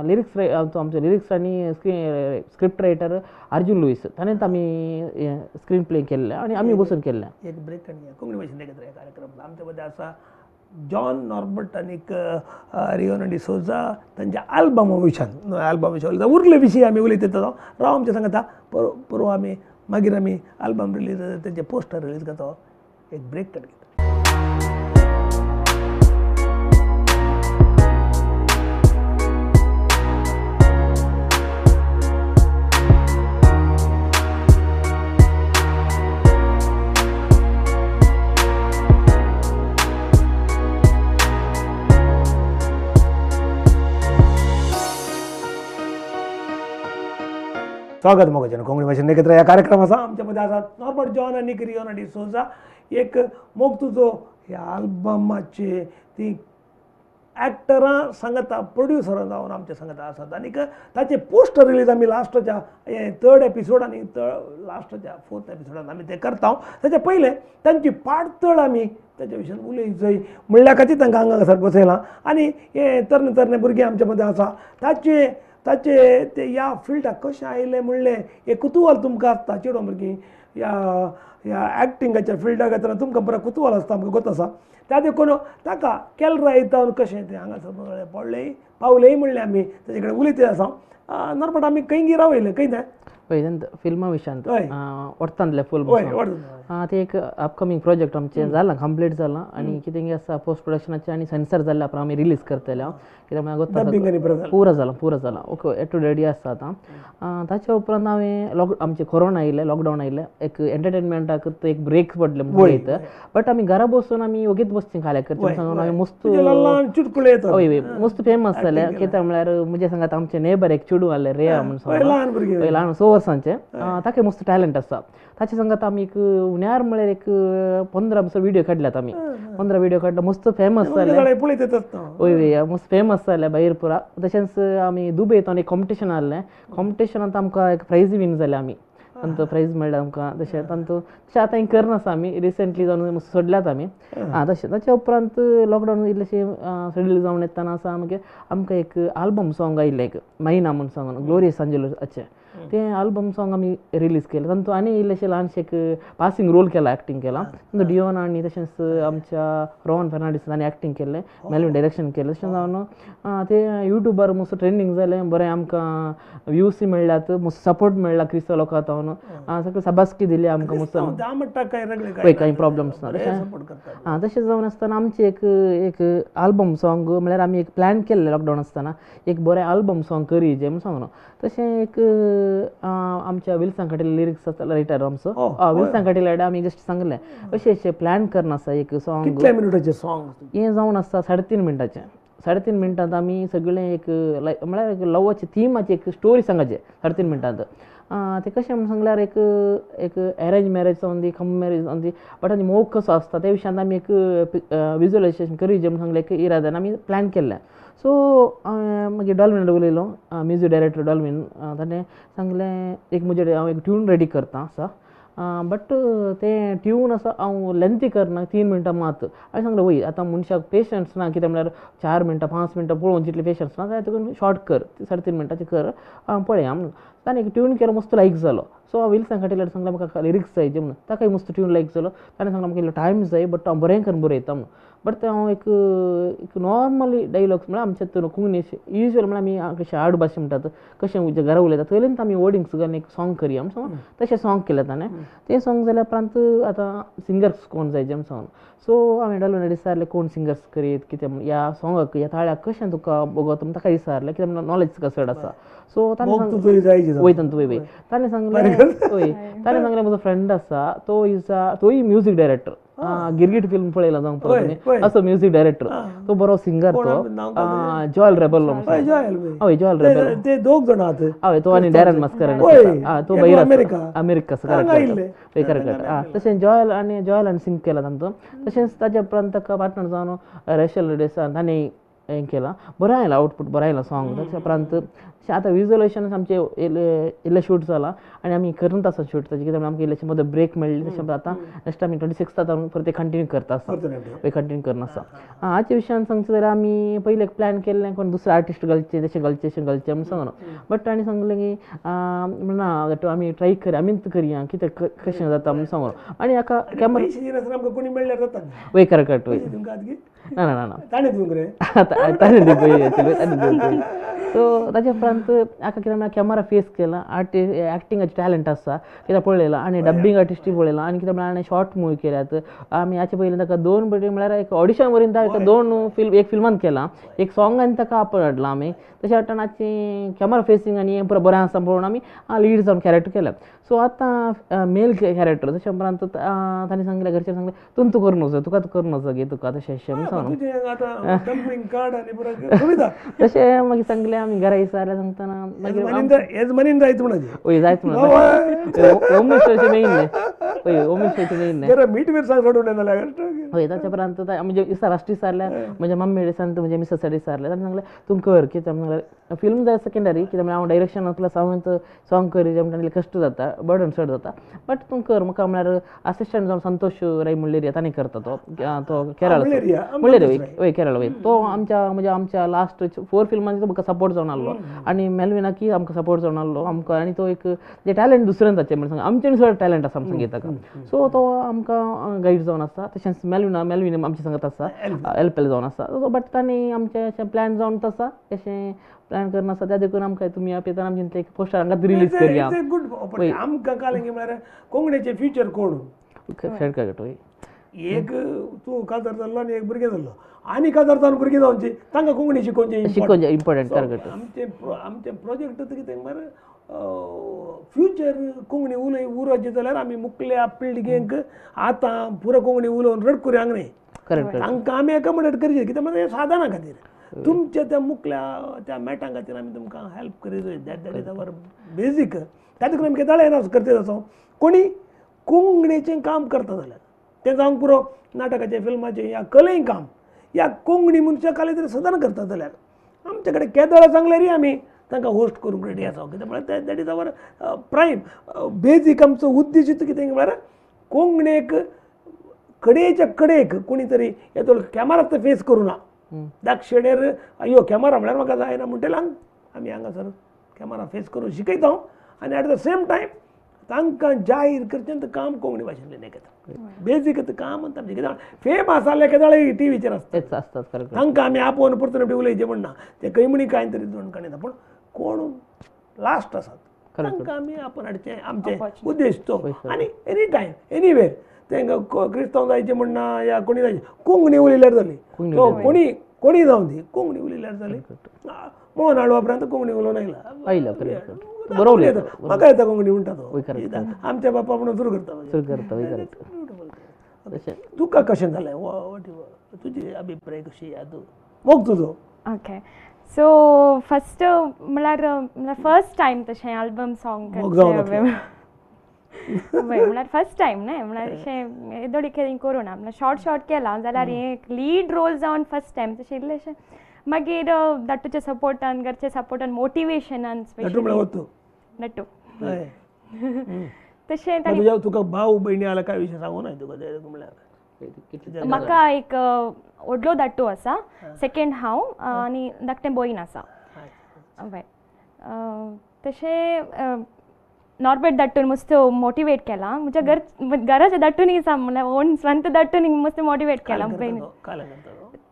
लिरिक्स आमचे लिरिक्स आनी स्क्रिप्ट रायटर अर्जुन लुईस ताणेंच आमी स्क्रीन प्ले केल्लें आनी आमी बसून केल्लें एक ब्रेक कोंकणी भाशेन कार्यक्रम आमच्या मध्ये आसा जॉन नॉर्बर्ट आनी रिओना डिसोजा तांच्या आल्बमा विशयान उरले विशीं आमी उलयता राव आमचे सांगता परवा आमी मागीर आमी आल्बम रिलीज तेंचे पोस्टर रिलीज करता एक ब्रेक घेता स्वागत मोगजन कोंकणी भाशेन एकत्र ह्या कार्यक्रमाचा आमच्या मध्ये आसा नॉर्बर्ट जॉन आनी रिओना डिसोजा एक मोग तुजो ह्या आल्बमाचे ती एक्टरां सांगता प्रोड्युसरां जावन आमचे सांगता आसात आनी ताचे पोस्टर रिलीज आमी लास्टच्या 3rd एपिसोड आनी लास्टच्या 4th एपिसोडान आमी ते करता ताचे पयले तांची पाडतळ आमी ताच्या विशयान उलयचय म्हणल्या खातीर तांकां हांगासर बसयलां आनी हे तरणे भुरगे आमच्या मध्ये आसा ताचे ते ह्या फिल्डाक कशें आयले म्हणलें एक कुतूहल तुमकां आसता चेडवां भुरगीं ह्या एक्टिंगाच्या फिल्डाक येतना तुमकां बरो कुतूहल आसता आमकां गोत आसा त्या देखून ताका केल्लो येता कशें तें हांगासर पावलेय म्हणलें आमी ताचे कडेन उलयते आसा नॉर्बर्ट आमी खंय रावयले खंय तें पळय फिल्मा विशयांत हय. व्हरताले फूल हय व्हरता. ते एक अपकमिंग प्रोजेक्ट आमचे जाला कंप्लीट जाला आनी कितें आसा पोस्ट प्रोडक्शनाचे आनी सेन्सर जाल्ले उपरांत आमी रिलीज करतले कित्याक म्हाका Dubbing आनी बरें गोत्ता पुरो जाला ओके ए टू रेडी आसा आतां ताचे उपरांत हांवें आमचे कोरोना आयिल्ले लॉकडावन आयिल्ले एक एंटरटेनमेंटाक एक ब्रेक पडले म्हणजे बट आमी घरा बसून आमी ओगीच बसची खाल्या करता सांगून हांवें मस्त ल्हान चुटकुले येतात. हय मस्त फेमस जाले कित्याक म्हळ्यार म्हणजे सांगात आमचे नेबर एक चेडूं आसलें रेया म्हणून सांगून ल्हान भुरगीं ल्हान 6 वर्सांचे ताका मस्त टॅलंट आसा ताचे सांगात आमी एक उण्यार म्हळ्यार एक 15 व्हिडिओ काडल्यात आमी 15 व्हिडिओ काडला मस्त फेमस जाले पळयत येतात. वय मस्त फेमस जाले भायर पुरा तशेंच आमी दुबयतान एक कॉम्पिटिशन आहलें कॉम्पिटिशनांत आमकां एक प्रायज विन जाले आमी तांचो प्रायज मेळ्ळा आमकां तशें तांचो तशें आतां हें करनासा आमी रिसंटली जावन सोडल्यात आमी तशें ताचे उपरांत लॉकडावन इल्लेशें सेड्यूल जावन येताना आसा आमकां एक आल्बम सॉंग आयिल्लें एक मायना म्हूण सांगून ग्लोरियस आंजेलोसाचें तें आल्बम सॉंग आमी रिलीज केलें तांचो आनी इल्लेशें ल्हानशें एक पासींग रोल केला एक्टींग केला तांचो डियोन आनी तशेंच आमच्या रोहन फर्नांडीस तांणी एक्टींग केलें मेलवीन डायरेक्शन केलें तशें जावन तें युट्यूबार मस्त ट्रेंडींग जालें बरें आमकां व्यूज मेळ्ळ्यात मस्त सपोर्ट मेळ्ळा क्रिस्तांव लोकां तावन सगळें शाबासकी दिली आमकां मस्त पळय कांय प्रॉब्लम्स ना तशें जावन आसतना आमचें एक आल्बम सॉंग म्हळ्यार आमी एक प्लॅन केल्लें लॉकडावन आसतना एक बरें आल्बम सॉंग करी जें म्हणून सांगून तशें एक आमच्या विल्सन खाटील लिरिक्स रायटर आमचो विल्सन खाटील आमी जस्ट सांगलें अशें प्लॅन करना आसा एक सॉंग कितल्या मिनिटाचें सॉंग हें जावन आसता 3.5 मिनटाचें 3.5 मिनटांत आमी सगळें एक म्हळ्यार एक लवाची थीमाची एक स्टोरी सांगचे 3.5 मिनटांत ते कशें म्हणून सांगल्यार एक अरेंज मॅरेज जावन दी कम मॅरेज जावन दी बट आनी मोग कसो आसता त्या विशयांत आमी एक विज्युअलायजेशन करी जें म्हणून सांगलें एक इराद्यान आमी प्लॅन केल्लें सो मागीर डॉल्विन उलयलो म्युजीक डायरेक्टर डॉल्विन ताणें सांगलें एक म्हजें हांव एक ट्यून रेडी करता आसा बट तें ट्यून आसा हांव लेंथी करना 3 मिनटां मात हांवें सांगलें वय आतां मनशाक पेशंस ना कित्याक म्हळ्यार 4 मिनटां 5 मिनटां पळोवन जितले पेशंस ना जाल्यार तुका शॉर्ट कर 3.5 मिनटाचें कर पळया म्हणून ताणें एक ट्यून केलो मस्त लायक जालो सो हांव विल्सन खाटील सांगलें म्हाका लिरिक्स जाय जे म्हणून ताकाय मस्त ट्यून लायक जालो ताणें सांगलें म्हाका इल्लो टायम जाय बट हांव बरें करून बरयता म्हणून बट ते हांव एक नॉर्मली डायलॉग्स म्हळ्यार आमचे हितून कोंकणी युजल म्हळ्यार आमी कशें आड भाशे म्हणटात कशें घरा उलयता थंयल्यान आमी वर्डिंग्स घालून एक सॉंग करया म्हणून तशें सॉंग केलें ताणें तें सॉंग जाल्या उपरांत आतां सिंगर्स कोण जाय जें सांगून सो हांवें डॉल्विनाक विचारलें कोण सिंगर्स करीत कितें ह्या सॉंगाक ह्या ताळ्याक कशें तुका बोगोत ताका विचारलें कित्याक नॉलेज तुका चड आसा सो ताणें वयता तूं वय ताणें सांगलें वय ताणें सांगलें म्हजो फ्रेंड आसा तोय म्युजीक डायरेक्टर गिरगीट फिल्म पळयला जावं पळय असो म्युजीक डायरेक्टर तो बरो सिंगर तो जॉयल रेबल हय जॉयल रेबल ते दोग जाण आहात हय तो आनी डॅरन मास्करेन तो भायर अमेरिका करेक्ट तशें जॉयल आनी सिंग केला तांचो तशेंच ताचे उपरांत ताका पार्टनर जावन रेशल रेडेसान ताणें हें केलां बरें आयलां आउटपूट बरें आयलां सॉंग ताचे उपरांत आतां विज्युअलायजेशन आमचें इल्लें शूट जालां आनी आमी करत आसा शूट ताचें कित्याक आमकां इल्लेशें मदें ब्रेक मेळ्ळी तशें आतां नेक्स्ट आमी 26 परत कंटिन्यू करता आसा कंटिन्यू करना आसा हाचे विशयान सांगचें जाल्यार आमी पयलें एक प्लॅन केल्लें कोण दुसरे आर्टिस्ट घालचे तशें घालचें म्हणून सांगून बट ताणें सांगलें की ना आमी ट्राय करया आमीच करया कितें कशें जाता म्हणून सांगून आनी हाका कॅमेरा कोणी मेळ्ळ्यार जाता वय करेक्ट वय ना ना ना ताणें दिवंक रे ताणें दिवंक सो ताचे उपरांत हाका कितें कॅमेरा फेस केला एक्टिंगाचे टॅलंट आसा कित्याक पळयलां आनी डब्बिंग आर्टिस्टूय पळयलां आनी कितें म्हळ्यार शॉर्ट मुवी केल्यात आमी हाचे पयलीं ताका 2 बटी म्हळ्यार एक ऑडिशन वरीन ताका 2 एक फिल्मान केलां एक सॉंगान ताका आपयलां आमी तशें वाटना हाची कॅमेरा फेसिंग आनी हें पुरो बरें आसा पळोवन आमी लीड जावन कॅरेक्टर केलें सो आतां मेल कॅरेक्टर तशें उपरांत तांणी सांगलें घरच्यांनी सांगलें तूं करूं नजो तुका करूं नजो गे तुका तशें सांगून तशें मागीर सांगलें आमी घरा विचारलें सांगतना मागीर जायत म्हणून वय जायत म्हणून ओमेश्वरचें मेळिल्लें वय ओमेश्वरचें मेळिल्लें मीठ मिरसांग सोडून येतालें हय ताचे उपरांत म्हणजे विचारलें म्हज्या मम्मी सांगता म्हज्या मिसेसाक विचारलें ताणें सांगलें तूं कर कित्याक सांगलें फिल्म जाय सेकंडरी कित्याक हांव डायरेक्शन प्लस हांव सॉंग करी जें म्हणटा कश्ट जाता बर्डन चड जाता बट तूं कर म्हाका म्हळ्यार असिस्टंट जावन संतोष राय मुळ्ळेरी ताणें करता तो केरळ मुळ्ळेरी वय केरळ वय तो आमच्या लास्ट 4 फिल्मांनी तो म्हाका सपोर्ट जावन आहलो आनी मेलविनाकी आमकां सपोर्ट जावन आहलो आमकां आनी तो एक जे टॅलंट दुसऱ्यान ताचें म्हणून सांग आमचें चड टॅलंट आसा आमकां ताका सो तो आमकां गायड जावन आसा तशेंच मेलवीन आमच्या सांगत आसा हेल्पेल जावन आसा सो बट तांणी आमचे प्लॅन जावन तसा कशें प्लॅन करना आसा त्या देखून आमकां तुमी आपयता आमचे एक पोस्टर हांगा रिलीज करया गुड आमकां कालें म्हळ्यार कोंकणीचें फ्युचर कोण एक तूं काजार जाल्लो आनी एक भुरगें जाल्लो आनी काजार जावन भुरगीं जावची तांकां कोंकणी शिकोवचें इम्पॉर्टंट आमचें प्रोजेक्ट कितें म्हळ्यार फ्युचर कोंकणी उरोवचें जाल्यार आमी मुखल्या पिळगेक आतां पुरो कोंकणी उलोवन रड करूंक न्ही तांकां आमी एकोमोडेट करचें कित्याक म्हणजे साधना खातीर तुमच्या त्या मुखल्या त्या मॅटां खातीर आमी तुमकां हेल्प करीत दॅट इज अवर बेजीक त्या देखून आमी केदाळे करते आसा कोणी कोंकणीचें काम करता जाल्यार तें जावंक पुरो नाटकाचें फिल्माचें या कलेय काम या कोंकणी मनशां काले तरी सदां करता जाल्यार आमचे कडेन केदाळां सांगल्यारय आमी तांकां होस्ट करूंक रेडी आसा कित्याक म्हळ्यार that is our prime basic आमचो उद्देश कितें म्हळ्यार कोंकणीक कडेच्या कडेक कोणी तरी येतो कॅमेराक फेस करूं ना दाक शेडेर अयो कॅमेरा म्हळ्यार म्हाका जायना म्हणटले आमी हांगासर कॅमेरा फेस करून शिकयता आनी एट द सेम टायम तांकां जाहीर करचें तें काम कोंकणी भाशेंतल्यान घेता बेजीक काम आमचें कित्याक फेम आसा केदाळे टीव्हीचेर आसता तांकां आमी आपोवन ऑपॉर्च्युनिटी उलयचें म्हणना ते खंय कांय तरी दोन काणयता पूण कोण लास्ट आसात तांकां आमी आपण हाडचें आमचें उद्देश तो आनी एनी टायम एनीवेर तांकां क्रिस्तांव जायचें म्हणना या कोणी जायचें कोंकणी उलयल्यार जाली तो कोणी जावं दी कोंकणी उलयल्यार जाली मोहन हाडवा उपरांत कोंकणी उलोवन आयला म्हाका येता कोंकणी म्हणटा तो आमच्या बापा म्हणून सुरू करता तुका कशें जालें तुजी अभिप्राय कशी तूं मोग तुजो ओके सो फर्स्ट म्हळ्यार फर्स्ट टायम तशें आल्बम सॉंग म्हळ्यार फर्स्ट टायम न्हय म्हळ्यार अशें येदोडी करूं ना म्हळ्यार शॉर्ट केलां जाल्यार एक लीड रोल जावन फर्स्ट टायम तशें इल्लेशें मागीर दट्टूच्या सपोर्टान घरच्या सपोर्टान मोटिवेशनान नट्टू तशें तुका भाव भयणी आला काय विशय सांगू ना तुका म्हळ्यार म्हाका एक व्हडलो धाकटो आसा सेकंड हांव आनी धाकटें भयण आसा हय तशें नॉर्बर्ट धाकटून मस्त मोटिवेट केलां म्हज्या घराच्या धाकटून म्हळ्यार ओन स्वंत धाकटून मस्त मोटिवेट केलां भयण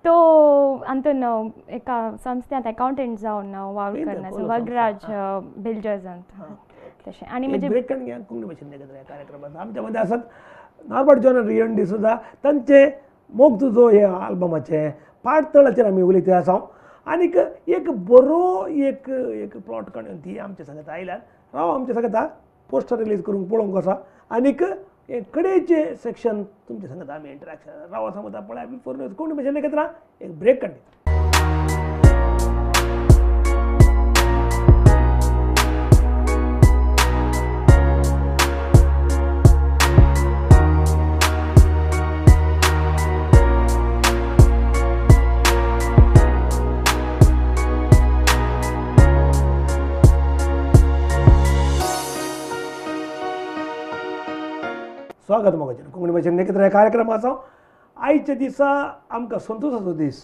तो आंतून एका संस्थेंत अकाउंटंट जावन वावर करना वगराज बिल्डर्सांत तशें आनी म्हणजे कोंकणी भाशेन कार्यक्रमांत आमच्या मदें आसात नॉर्बर्ट जॉन रियन डिसोजा तांचे मोग तुजो हे आल्बमाचे पाडतळाचेर आमी उलयते आसा आनीक एक बरो एक प्लॉट काडून ती आमचे सांगत आयल्यार राव आमचे सांगता पोस्टर रिलीज करूंक पळोवंक आसा आनीक कडेचे सेक्शन तुमचे सांगत आमी इंटरॅक्शन राव सांगता पळय आमी फॉर कोंकणी भाशेन घेतला एक ब्रेक काडटा स्वागत मोगाचें कोंकणी भाशेन एकत्र कार्यक्रम आसा आयच्या दिसा आमकां संतोशाचो दीस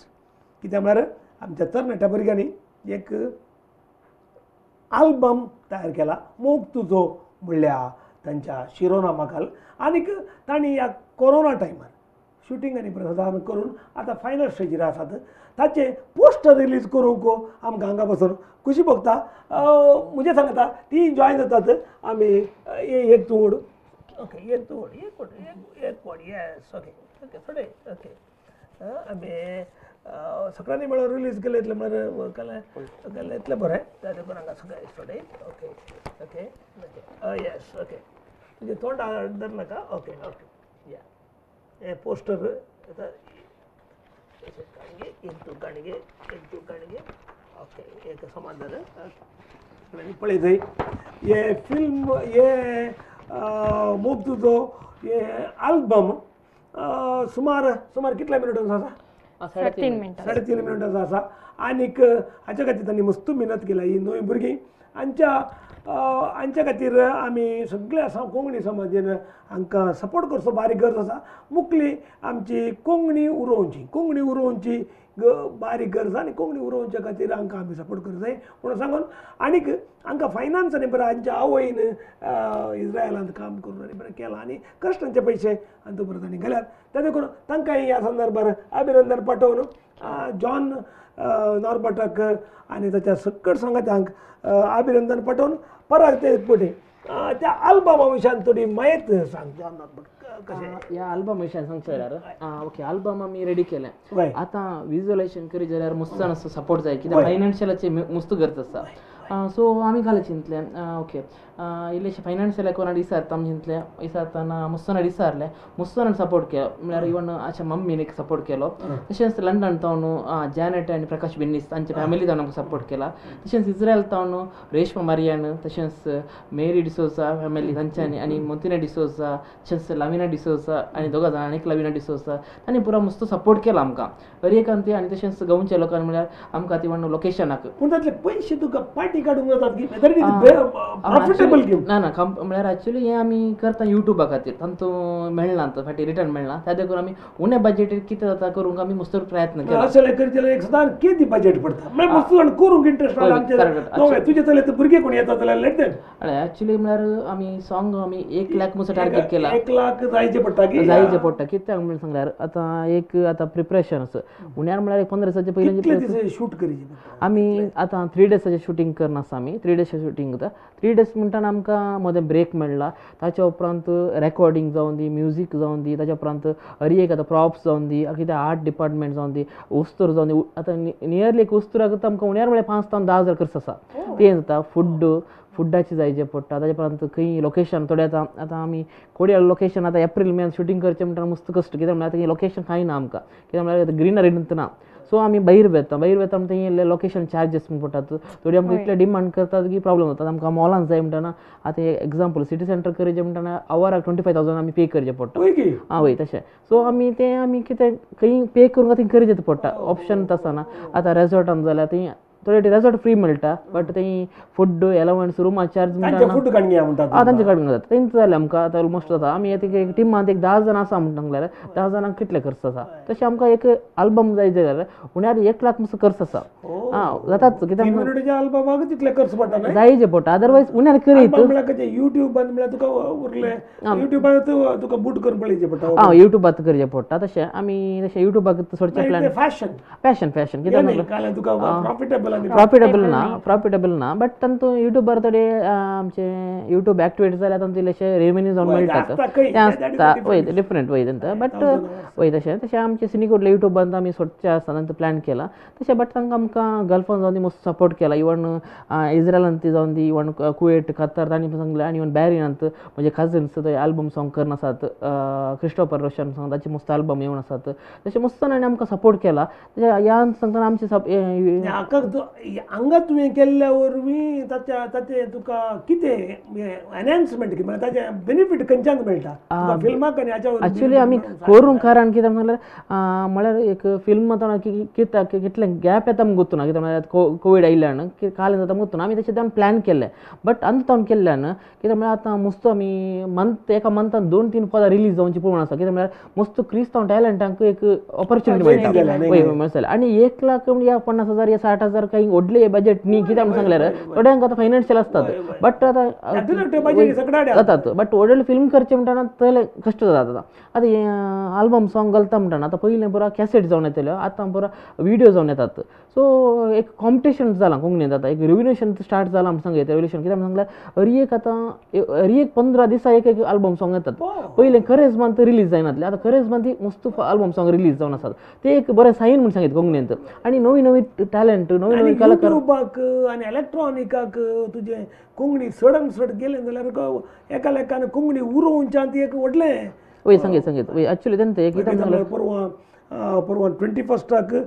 कित्याक म्हळ्यार आमच्या तरणाट्या भुरग्यांनी एक आल्बम तयार केला मोग तुजो म्हणल्या तांच्या शिरोनामा खाल आनीक तांणी ह्या कोरोना टायमार शुटींग आनी प्रसारण करून आतां फायनल स्टेजीर आसात ताचे पोस्टर रिलीज करूंक आमकां हांगा बसून खुशी भोगता म्हणजे सांगता ती जॉयन जातात आमी एक तोड ओके एक तोड एक कोड येस ओके ओके थोडे ओके आमी सगळ्यांनी मेळून रिलीज केले इतले म्हळ्यार इतलें बरें त्या देखून हांगा सगळे थोडे okay okay okay yes okay तुजें तोंड धर नाका ओके ओके या हे पोस्टर एक तू काणगे ओके एक समान जालें सगळ्यांनी पळय थंय हे फिल्म हे मोग तुजो हे आल्बम सुमार कितल्या मिनटांचो आसा 3.5 मिनटांचो आसा आनीक हाच्या खातीर तांणी मस्त मेहनत केला ही नवी भुरगीं हांच्या हांच्या खातीर आमी सगळे आसा कोंकणी समाजान हांकां सपोर्ट करचो बारीक गरज आसा. मुखली आमची कोंकणी उरोवची बारीक गरज आनी कोंकणी उरोवच्या खातीर हांकां आमी सपोर्ट करचो जाय म्हणून सांगून आनीक हांकां फायनान्स आनी बरें हांच्या आवयन इस्रायलांत काम करून आनी बरें केलां आनी कश्टांचे पयशे आनी परत आनी गेल्यात ते देखून तांकांय ह्या संदर्भार अभिनंदन पाठोवन जॉन नॉर्बर्टाक आनी ताच्या सकट संगात्यांक अभिनंदन पाठोवन परत ते पुढे त्या अल्बमा विशयान थोडी माहीत सांग जॉन नॉर्बर्ट कशें ह्या अल्बम विशयान सांगचे जाल्यार ओके अल्बम आमी रेडी केलें आतां विज्युअलायजेशन करी जाल्यार मुस्तान असो सपोर्ट जाय कित्याक फायनान्शियलाचे मुस्त गरज आसा सो आमी घालें चिंतलें ओके इल्लेशें फायनान्शियल कोणा विचारता आमी चिंतलें विचारतना मुस्ताना विचारलें मुस्तानान सपोर्ट केलो म्हळ्यार इवन हाच्या मम्मीन एक सपोर्ट केलो तशेंच लंडन तावन जॅनेट आनी प्रकाश बेन्नीस तांचे फॅमिली तावन आमकां सपोर्ट केला तशेंच इज्रायल तावन रेश्मा मारियान तशेंच मेरी डिसोजा फॅमिली तांच्यांनी आनी मोंतिना डिसोजा तशेंच लाविना डिसोजा आनी दोगा जाण आनीक लाविना डिसोजा तांणी पुरो मस्त सपोर्ट केला आमकां हरियकांती आनी तशेंच गोंयच्या लोकांनी म्हळ्यार आमकां ती लोकेशनाक पूण तातले पयशे तुका पार्टी काडूंक जातात की प्रॉफिटेबल गेम ना ना म्हळ्यार एक्चुअली हें आमी करता युट्यूबा खातीर तांतूं मेळना तो फाटी रिटर्न मेळना त्या देखून आमी उण्या बजेटीर कितें जाता करूंक आमी मस्त प्रयत्न केला अशें करचें एक सदां कितें बजेट पडटा म्हळ्यार मस्त जाण करूंक इंट्रस्ट आमचे तुजे तले भुरगे कोण येता जाल्यार लेट देम एक्चुअली म्हळ्यार आमी सॉंग आमी 1 लाख मसो टार्गेट केला 1 लाख जायचे पडटा की जायचे पडटा कित्याक म्हणून सांगल्यार आतां प्रिपरेशन आसा उण्यार म्हळ्यार 15 दिसाचे पयलीं शूट करीचे आमी आतां 3 डेसाचें शूटिंग करना आसा आमी 3 डेसाचें शूटिंग करता 3 डेस म्हणटाना आमकां मदें ब्रेक मेळ्ळा ताच्या उपरांत रेकॉर्डिंग जावन दी म्युजीक जावन दी ताच्या उपरांत एक आतां प्रॉप्स जावन दी कितें आर्ट डिपार्टमेंट जावन दी उस्तूर जावन दी आतां नियरली एक उस्तुराक आमकां उण्यार म्हळ्यार 5 ते 10 हजार खर्च आसा तें जाता फुड्डाची जायचे पडटा ताच्या उपरांत खंय लोकेशन थोडे आतां आमी कोडे लोकेशन आतां एप्रील मे शूटिंग करचें म्हणटा मस्त कश्ट कित्याक म्हळ्यार आतां लोकेशन कांय ना आमकां कित्याक म्हळ्यार ग्रीनरी ना सो आमी भायर वेता म्हणटा थंय लोकेशन चार्जीस म्हूण पडटात थोडी आमकां इतले डिमांड करतात की प्रॉब्लम जाता आमकां मॉलांत जाय म्हणटाना आतां एग्जाम्पल सिटी सेंटर करचें म्हणटाना आवराक 25,000 आमी पे करचें पडटा वय तशें सो आमी कितें खंय पे करूंक थंय करचें पडटा ऑप्शन आसना आतां रेजॉर्टान जाल्यार थंय थोडे रेजॉर्ट फ्री मेळटा बट थंय फूड एलवन्स रूमा चार्ज म्हणटा तांचे काडूंक जाता तेंच जालें आमकां आतां ऑलमोस्ट जाता आमी एक टिमांत 10 जाणां आसा म्हणटा जाल्यार 10 जाणांक कितले खर्च आसा तशें आमकां एक आल्बम जाय जाल्यार उण्यार 1 लाख मातसो खर्च आसा जाताच कित्याक आल्बमाक तितले खर्च पडटा जायचे पडटा अदरवायज उण्यार करीत युट्यूबान म्हळ्यार तुका उरले युट्यूबान तुका बूट करून पळोवचें पडटा युट्यूबात करचें पडटा तशें आमी तशें युट्यूबाक सोडचें प्लॅन फॅशन कित्याक तुका प्रॉफिटेबल ना बट तांतूं युट्यूबार थोडे आमचे युट्यूब एक्टिवेट जाल्यार तांतूं इल्लेशे रेव्हेन्यू जावन मेळटात तें आसता वय डिफरंट वय तेंचा बट वय तशें आमचे सिनीकोटले युट्यूबान आमी सोडचे आसता तांचो प्लॅन केला तशें बट तांकां आमकां गल्फान जावन दी मस्त सपोर्ट केला इवन इज्रायलांत ती जावन दी इवन कुवेट कतर तांणी सांगलें आनी इवन बॅरिनांत म्हजे कझन्स थंय आल्बम सॉंग करन आसात क्रिस्टोफर रोशन सॉंग ताचे मस्त आल्बम येवन आसात तशें मस्त तांणी आमकां सपोर्ट केला ह्या सांगतना आमचे हांगा तुवें केल्ल्या वरवीं ताचे तुका कितें एनहान्समेंट म्हळ्यार ताचे बेनिफीट खंयच्यान मेळटा फिल्माक आनी हाच्या एक्चुअली आमी करूंक कारण कित्याक म्हळ्यार एक फिल्म कितले गॅप येता गुंतूना कित्याक म्हळ्यार कोवीड आयिल्ल्यान काल जाता गुंतूना आमी तशें तावन प्लॅन केल्लें बट अंत केल्ल्यान कित्याक म्हळ्यार आतां मस्त आमी एका मंथान 2-3 पदां रिलीज जावची पळोवन आसा कित्याक म्हळ्यार मस्त क्रिस्तांव टॅलंटांक एक ऑपॉर्च्युनिटी मेळटा आनी 1 लाख म्हणजे 50,000 या 60,000 काही व्हडले बजेट न्ही कित्याक म्हणून सांगल्यार थोड्यांक आतां फायनान्शियल आसतात बट आतां जातात बट व्हडले फिल्म करचें म्हणटाना तले कश्ट जाता आतां आल्बम सॉंग घालता म्हणटाना आतां पयलें पुरो कॅसेट जावन येतल्यो आतां पुरो व्हिडिओ जावन येतात सो एक कॉम्पिटिशन जालां कोंकणींत आतां एक रेव्होल्युशन स्टार्ट जालां म्हणून सांगता रेव्होल्युशन कित्याक म्हणून सांगल्यार हर एक 15 दिसा एक आल्बम सॉंग येतात पयलें खरेंच मंथ रिलीज जायनातले आतां खरेंच मंथ मस्त आल्बम सॉंग रिलीज जावन आसात ते एक बरें सायन म्हणून सांगितलें कोंकणींत आनी नवी टॅलंट नवी कलाकार आनी इलेक्ट्रॉनिकाक तुजें कोंकणी सडन सड गेलें जाल्यार एका लेखान कोंकणी उरोवच्यान ती एक व्हडलें वय संगीत वय एक्चुअली तेंते कित्याक परवां 21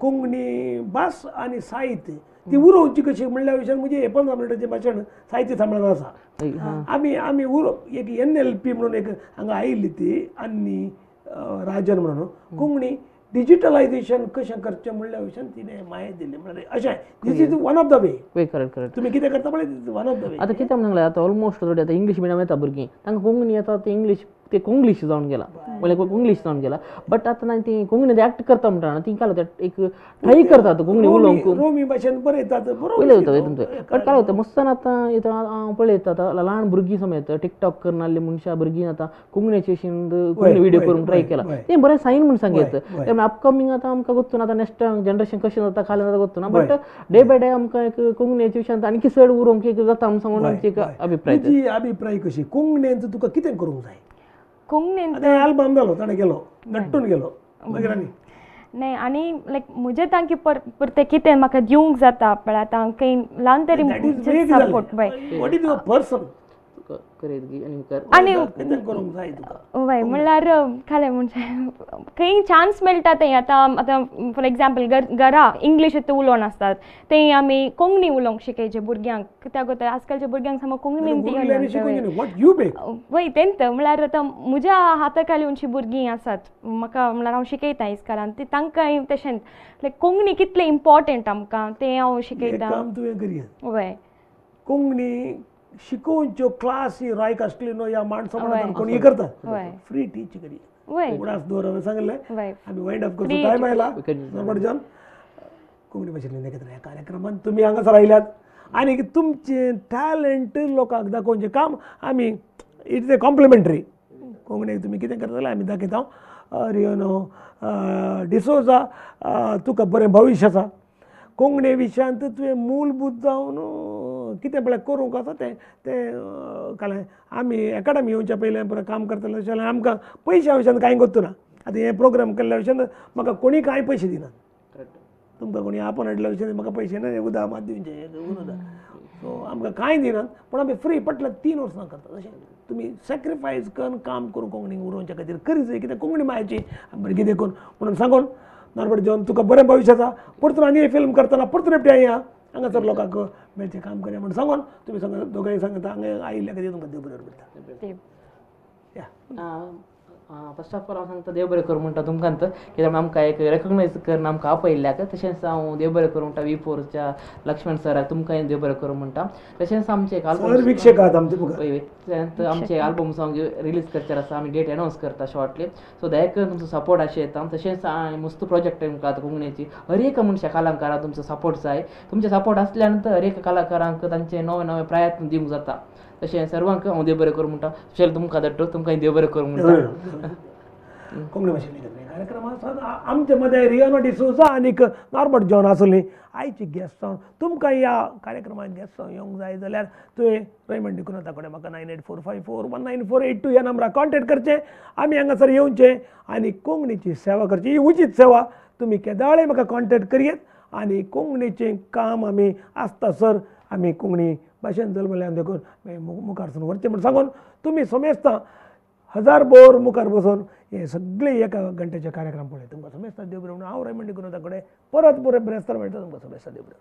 कोंकणी भास आनी साहित्य ती उरोवची कशी म्हणल्या विशयान म्हणजे 15 मिनटाचें भाशण साहित्य संमेलन आसा आमी एक NLP म्हणून एक हांगा आयिल्ली ती अन्नी राजन म्हणून कोंकणी डिजिटलायझेशन कशें करचें म्हणल्या विशयान तिणें माहिती दिली म्हणजे अशें this is one of the way way correct तुमी कितें करता पळय वन ऑफ द वे आतां कितें म्हणलें आतां ऑलमोस्ट थोडी आतां इंग्लीश मिडियम येता भुरगीं तांकां कोंकणी येता ते इंग्लीश ते कोंग्लीश जावन गेला म्हणजे कोंग्लीश जावन गेला बट आतां ना ती कोंकणी एक्ट करता म्हणटा ती काय होता एक ठाई करता कोंकणी उलोवंक रोमी भाशेन बरयतात पयलें वयता बट काय होता मस्तान आतां हांव पळयता आतां ल्हान भुरगीं समेत टिकटॉक करून आसली मनशां भुरगीं आतां कोंकणीचे कोंकणी व्हिडिओ करूंक ट्राय केला ते बरें सायन म्हूण सांगयत त्यामुळे अपकमींग आतां आमकां गोत्तू ना आतां नेक्स्ट जनरेशन कशें जाता खाली जाता गोत्तू ना बट डे बाय डे आमकां एक कोंकणीच्या विशयान आनीक चड उरोवंक एक जाता म्हूण सांगून आमची एक अभिप्राय तुजी अभिप्राय कशी कोंकणींत तुका कितें करूंक जाय कोंकणीन आतां अल्बम जालो ताणें गेलो नट्टून गेलो मागीर आनी नाही आणि लायक म्हजे तांकी परते कितें म्हाका दिवंक जाता पण आतां खंय ल्हान तरी support what is your person आनी कितें करूंक जाय तुका वय म्हणल्यार खालें म्हणजे खंय चान्स मेळटा थंय आतां फॉर एग्जाम्पल घरा इंग्लीश उलोवन आसतात थंय आमी कोंकणी उलोवंक शिकयचे भुरग्यांक कित्याक आजकालच्या भुरग्यांक समज कोंकणीन वय तेंत म्हणल्यार आतां म्हज्या हाताखाली उंची भुरगीं आसात म्हाका म्हणल्यार हांव शिकयता इस्कालान ती तांकांय तशेंच लायक कोंकणी कितलें इम्पॉर्टंट आमकां तें हांव शिकयता काम तुवें करिया वय कोंकणी शिकोवच्यो क्लास रायक आसली न्हू ह्या माणसां कोणी करता फ्री टीच करिया वय उडास दवर सांगलें वय आमी वायंड अप करचो टायम आयला नॉर्मल कोंकणी भाशेंतल्यान एकत्र ह्या कार्यक्रमांत तुमी हांगासर आयल्यात आनी तुमचें टॅलंट लोकांक दाखोवचें काम आमी इट्स ए कॉम्प्लिमेंटरी कोंकणीक तुमी कितें करता जाल्यार आमी दाखयता रियोनो डिसोजा तुका बरें भविश्य आसा कोंकणी विशयांत तुवें मूलभूत जावन कितें पळय करूंक आसा तें कळ्ळें आमी एकाडेमी येवच्या पयलें परत काम करतले तशें जाल्यार आमकां पयश्या विशयान कांय गोत्तू ना आतां हे प्रोग्राम केल्ल्या विशयान म्हाका कोणी कांय पयशे दिनात तुमकां कोणी आपण हाडल्या विशयान म्हाका पयशे ना उदा मात दिवचे उदा सो आमकां कांय दिनात पूण आमी फ्री पटल्या 3 वर्सां करतात अशें तुमी सॅक्रिफायस करून काम करून कोंकणीक उरोवच्या खातीर करी जाय कित्याक कोंकणी मायची बरें कितें करून म्हणून सांगून नॉर्मल जेवन तुका बरें भविश्य आसा परतून आनी फिल्म करतना परतून एकटे या हांगासर लोकांक मेळचें काम करया म्हणून सांगून तुमी सांग दोगांय सांगता हांगा आयिल्ल्या खातीर तुमकां देव बरें करता फर्स्ट ऑफ ऑल हांव सांगता देव बरें करूं म्हणटा तुमकां कित्याक आमकां एक रेकग्नायज करून आमकां आपयल्ल्याक तशेंच हांव देव बरें करूं म्हणटा V4च्या लक्ष्मण सराक तुमकांय देव बरें करूं म्हणटा तशेंच आमचे एक आमचे आल्बम सॉंग रिलीज करचे आसा आमी डेट अनावन्स करता शॉर्टली सो दयक करून तुमचो सपोर्ट आशें येता तशेंच मस्त प्रोजेक्ट तुमकां आतां कोंकणीची हर एक मनशा कलाकाराक तुमचो सपोर्ट जाय तुमचे सपोर्ट आसल्या नंतर हर एक कलाकारांक तांचे नवे नवे प्रयत्न दिवंक जाता तशें सर्वांक हांव देव बरें करूं म्हणटा स्पेशल तुमकां धाडटो तुमकांय देव बरें करूं म्हणटा कोंकणी भाशेन कार्यक्रमांत आमचे मदें रियोनो डिसोजा आनीक नॉर्बर्ट जॉन आसलीं आयची गॅस्ट जावन तुमकां ह्या कार्यक्रमांत गॅस्ट जावन येवंक जाय जाल्यार तुवें रेमंड डिकुनाथा कडेन म्हाका 9845419482 ह्या नंबरार कॉन्टेक्ट करचें आमी हांगासर येवचें आनी कोंकणीची सेवा करची ही उचित सेवा तुमी केदाळे म्हाका कॉन्टेक्ट करियेत आनी कोंकणीचें काम आमी आसता सर आमी कोंकणी भाशेन जल्मल्यान देखून मुखार वचून व्हरचें म्हूण सांगून तुमी समेस्ता 1000 बोर मुखार बसून हे सगळे एका घंटेचे कार्यक्रम पळय तुमकां समेस्ता देव बरें म्हणून हांव रेमंड डिकुनाथा कडेन परत बरें ब्रेस्तार मेळटा तुमकां समेस्ता देव बरें